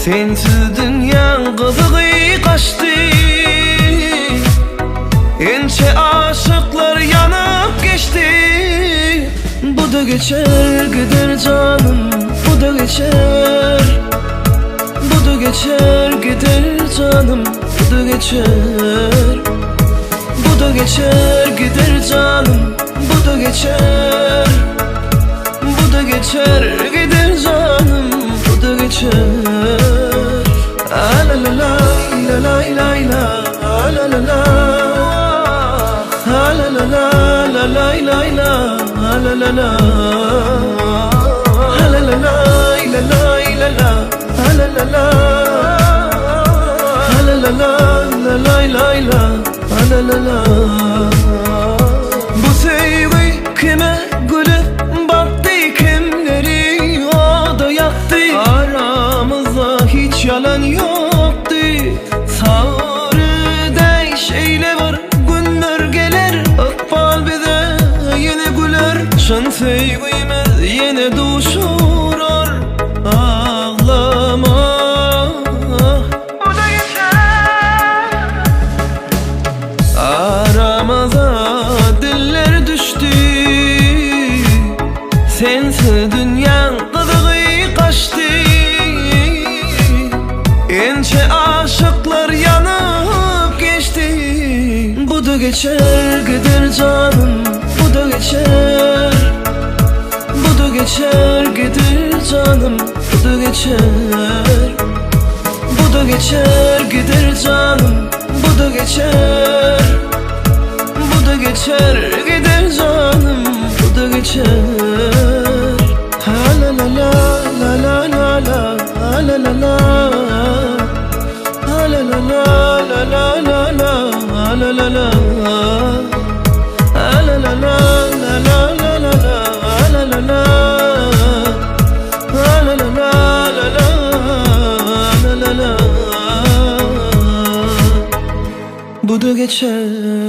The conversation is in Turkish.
Sensiz dünya kızığı kaçtı. Ence aşıklar yanıp geçti. Bu da geçer gider canım, bu da geçer. Bu da geçer gider canım, bu da geçer. Bu da geçer gider canım, bu da geçer. Bu da geçer gider canım, bu da geçer. La la la la la la la la la la. La la la la la la la la la la. La la la la la la la la la la. La la la la la la la la. Bu sevgi kime gülüp battı, kimleri o da yaktı. Aramızda hiç yalan yoktu. Sağırda şeyle var, günler gelir, akbal bize yine güler. Şan sevgimiz yine duşurur, ağlama. Bu da geçer. Aramıza diller düştü. Sensiz dünya kızığı kaçtı. Ence aşıklar yanıp geçti. Bu da geçer gider canım, bu da geçer. Bu da geçer gider canım, bu da geçer. Bu da geçer gider canım, bu da geçer. Bu da geçer gider canım, bu da geçer. Ha la la la la la la la la la la. La la la la la la la la la la. La la la la la la la la la la la. La la la la la la la la. Bu da geçer.